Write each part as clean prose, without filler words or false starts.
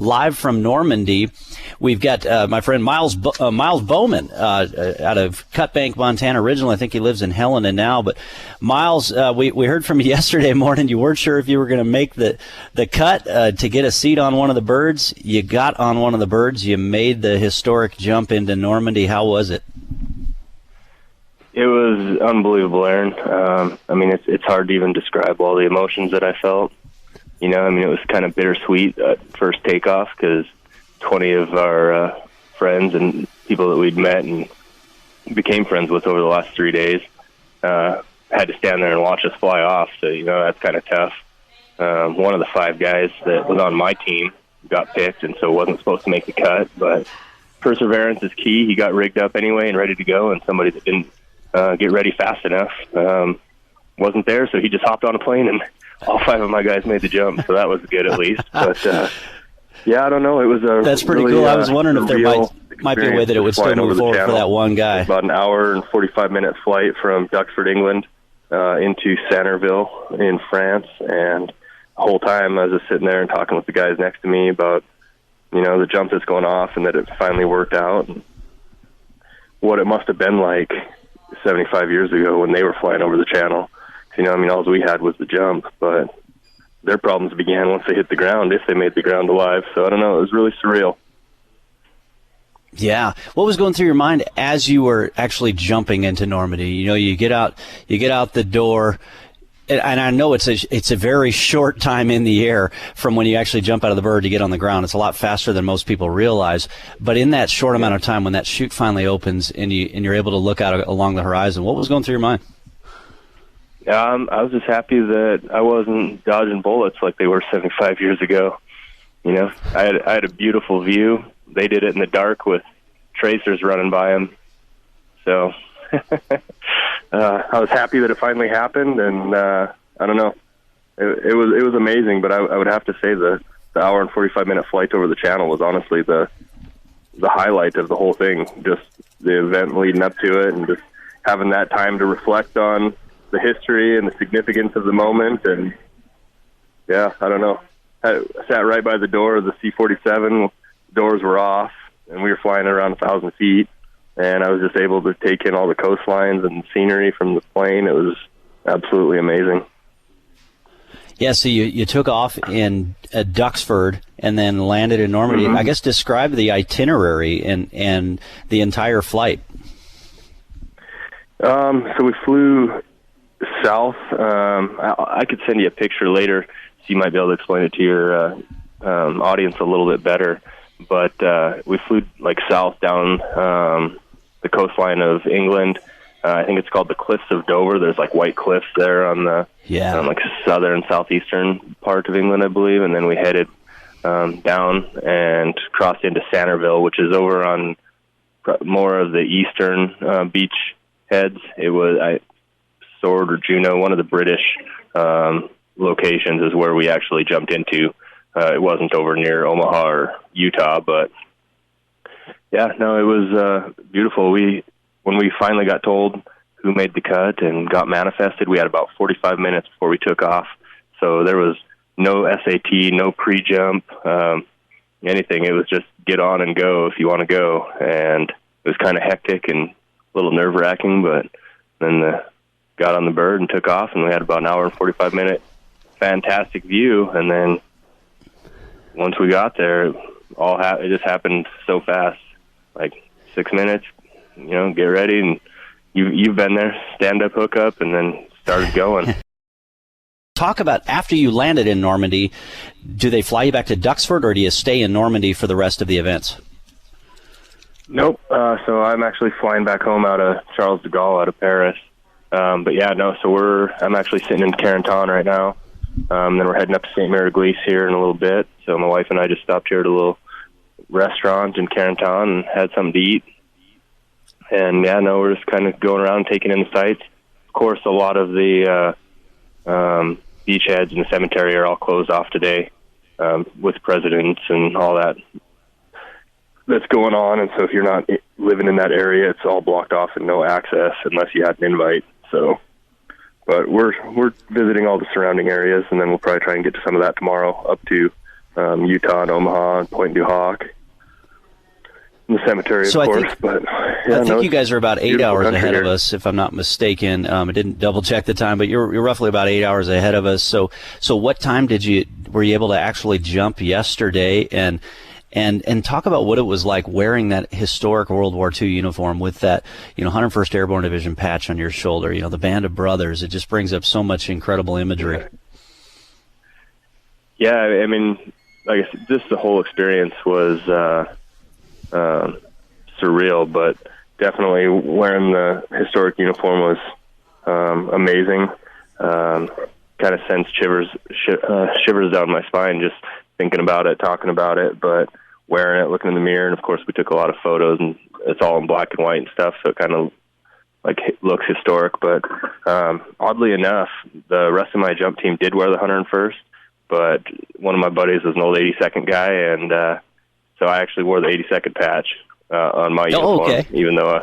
live from Normandy. We've got my friend Miles Baughman out of Cutbank, Montana. Originally, I think he lives in Helena now. But Miles, we heard from you yesterday morning. You weren't sure if you were going to make the cut to get a seat on one of the birds. You got on one of the birds. You made the historic jump into Normandy. How was it? It was unbelievable, Aaron. I mean, it's hard to even describe all the emotions that I felt. You know, I mean, it was kind of bittersweet at first takeoff because 20 of our friends and people that we'd met and became friends with over the last 3 days had to stand there and watch us fly off. So, you know, that's kind of tough. One of the 5 guys that was on my team got picked, and so wasn't supposed to make the cut. But perseverance is key. He got rigged up anyway and ready to go, and somebody that didn't get ready fast enough wasn't there, so he just hopped on a plane, and all 5 of my guys made the jump, so that was good at least. But yeah, I don't know. It was that's pretty really, cool. I was wondering if there might be a way that it would still move forward for that one guy. About an hour and 45-minute flight from Duxford, England, into Centerville in France, and the whole time I was just sitting there and talking with the guys next to me about, you know, the jump that's going off and that it finally worked out, and what it must have been like 75 years ago when they were flying over the channel. You know, I mean, all we had was the jump, but their problems began once they hit the ground, if they made the ground alive. So I don't know, it was really surreal. Yeah. What was going through your mind as you were actually jumping into Normandy? You know, you get out the door, and I know it's a very short time in the air from when you actually jump out of the bird to get on the ground. It's a lot faster than most people realize. But in that short amount of time, when that chute finally opens and you're able to look out along the horizon, what was going through your mind? I was just happy that I wasn't dodging bullets like they were 75 years ago. You know, I had a beautiful view. They did it in the dark with tracers running by them. So I was happy that it finally happened, and I don't know. It was amazing, but I would have to say the hour and 45-minute flight over the channel was honestly the highlight of the whole thing. Just the event leading up to it, and just having that time to reflect on the history and the significance of the moment. And yeah, I don't know. I sat right by the door of the C-47. Doors were off, and we were flying around 1,000 feet. And I was just able to take in all the coastlines and scenery from the plane. It was absolutely amazing. Yeah, so you took off in Duxford and then landed in Normandy. Mm-hmm. I guess describe the itinerary and the entire flight. So we flew south. I could send you a picture later, so you might be able to explain it to your audience a little bit better. But we flew like south down the coastline of England. I think it's called the Cliffs of Dover. There's like white cliffs there on the like southern southeastern part of England, I believe. And then we headed down and crossed into Centerville, which is over on more of the eastern beach heads. It was Sword or Juno, one of the British locations, is where we actually jumped into. It wasn't over near Omaha or Utah, but yeah, no, it was beautiful. When we finally got told who made the cut and got manifested, we had about 45 minutes before we took off. So there was no SAT, no pre-jump, anything. It was just get on and go if you want to go. And it was kind of hectic and a little nerve-wracking, but then got on the bird and took off, and we had about an hour and 45-minute fantastic view. And then once we got there, it just happened so fast, like 6 minutes. You know, get ready, and you've been there, stand up, hook up, and then started going. Talk about after you landed in Normandy, do they fly you back to Duxford, or do you stay in Normandy for the rest of the events? Nope. So I'm actually flying back home out of Charles de Gaulle, out of Paris. But yeah, no. So I'm actually sitting in Carentan right now. Then we're heading up to St. Mary-Glise here in a little bit. So my wife and I just stopped here at a little restaurant in Carentan and had something to eat. And yeah, no, we're just kind of going around taking in the sights. Of course, a lot of the beachheads and the cemetery are all closed off today with presidents and all that's going on. And so if you're not living in that area, it's all blocked off and no access unless you had an invite. So, but we're visiting all the surrounding areas, and then we'll probably try and get to some of that tomorrow, up to Utah and Omaha and Point Du Hoc. In the cemetery, of course. I think you guys are about 8 hours ahead of us, if I'm not mistaken. I didn't double check the time, but you're roughly about 8 hours ahead of us. So what time were you able to actually jump yesterday? And talk about what it was like wearing that historic World War II uniform with that, 101st Airborne Division patch on your shoulder, the Band of Brothers. It just brings up so much incredible imagery. Yeah, I mean, like I said, just the whole experience was surreal, but definitely wearing the historic uniform was amazing. Kind of sends shivers down my spine just thinking about it, talking about it, but wearing it, looking in the mirror, and of course we took a lot of photos, and it's all in black and white and stuff, so it kind of looks historic. But oddly enough, the rest of my jump team did wear the 101st, but one of my buddies was an old 82nd guy, and so I actually wore the 82nd patch on my uniform. Okay. Even though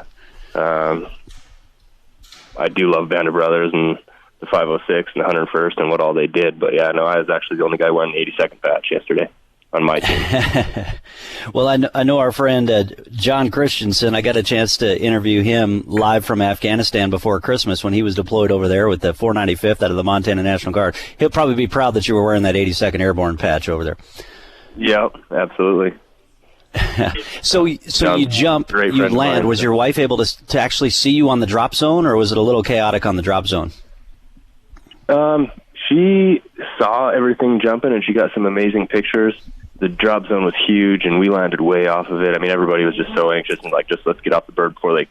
I do love Band of Brothers and the 506 and the 101st and what all they did. But yeah, no, I was actually the only guy wearing the 82nd patch yesterday on my team. Well, I know our friend John Christensen. I got a chance to interview him live from Afghanistan before Christmas when he was deployed over there with the 495th out of the Montana National Guard. He'll probably be proud that you were wearing that 82nd Airborne patch over there. Yeah, absolutely. So you jump, you land. Was your wife able to actually see you on the drop zone, or was it a little chaotic on the drop zone? She saw everything jumping, and she got some amazing pictures. The drop zone was huge, and we landed way off of it. I mean, everybody was just so anxious and just let's get off the bird before they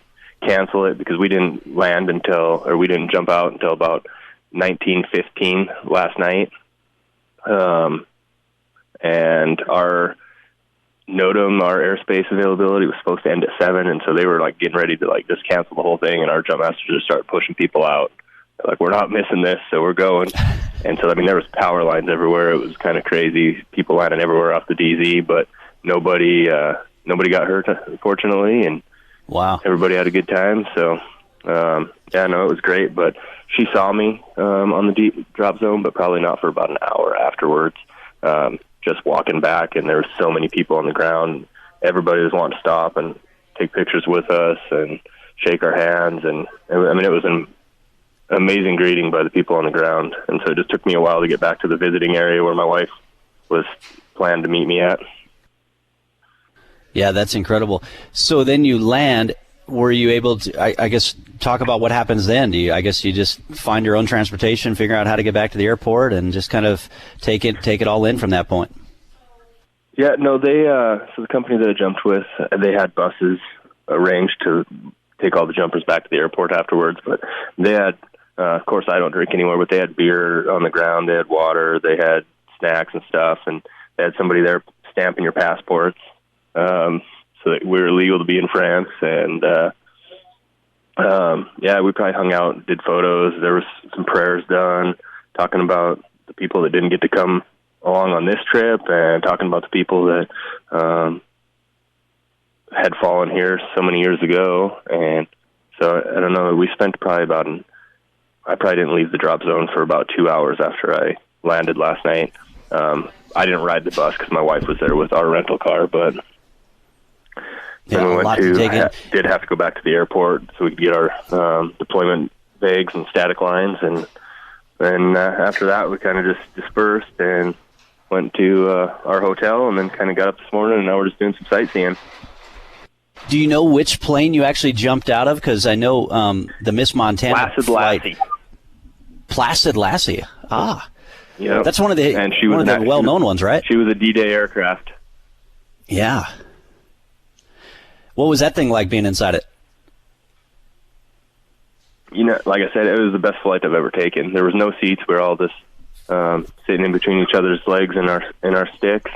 cancel it, because we didn't we didn't jump out until about 19:15 last night. And our NOTAM, our airspace availability, was supposed to end at 7, and so they were getting ready to just cancel the whole thing, and our jump masters just started pushing people out. We're not missing this, so we're going. And so, I mean, there was power lines everywhere. It was kind of crazy. People lining everywhere off the DZ, but nobody got hurt, fortunately, and wow, everybody had a good time. So, yeah, no, it was great. But she saw me on the deep drop zone, but probably not for about an hour afterwards. Just walking back, and there were so many people on the ground. Everybody was wanting to stop and take pictures with us and shake our hands. And I mean, it was an amazing greeting by the people on the ground. And so it just took me a while to get back to the visiting area where my wife was planned to meet me at. Yeah, that's incredible. So then you land. Were you able to, I guess, talk about what happens then? I guess you just find your own transportation, figure out how to get back to the airport, and just kind of take it all in from that point? Yeah, no, so the company that I jumped with, they had buses arranged to take all the jumpers back to the airport afterwards, but they had, of course I don't drink anymore, but they had beer on the ground, they had water, they had snacks and stuff, and they had somebody there stamping your passports. So that we were legal to be in France, and yeah, we probably hung out, did photos. There was some prayers done, talking about the people that didn't get to come along on this trip, and talking about the people that had fallen here so many years ago. And so I don't know. We spent probably I probably didn't leave the drop zone for about 2 hours after I landed last night. I didn't ride the bus because my wife was there with our rental car, but. Yeah, then we did have to go back to the airport so we could get our deployment bags and static lines, and then after that we kind of just dispersed and went to our hotel, and then kind of got up this morning, and now we're just doing some sightseeing. Do you know which plane you actually jumped out of? Because I know the Miss Montana flight. Placid Lassie. Ah, yeah, that's one of the well-known ones, right? She was a D-Day aircraft. Yeah. What was that thing like being inside it? Like I said, it was the best flight I've ever taken. There was no seats. We were all just sitting in between each other's legs and our sticks.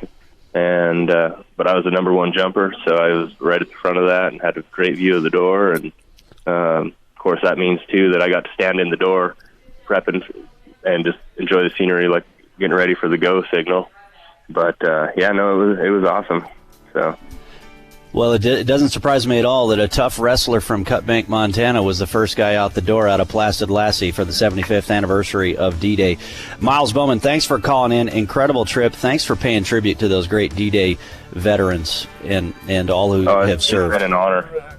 And but I was the number one jumper, so I was right at the front of that and had a great view of the door. And of course, that means too that I got to stand in the door, prepping and just enjoy the scenery, like getting ready for the go signal. But yeah, no, it was awesome. So. Well, it doesn't surprise me at all that a tough wrestler from Cut Bank, Montana was the first guy out the door out of Placid Lassie for the 75th anniversary of D-Day. Miles Baughman, thanks for calling in. Incredible trip. Thanks for paying tribute to those great D-Day veterans and all who have served. It's been an honor.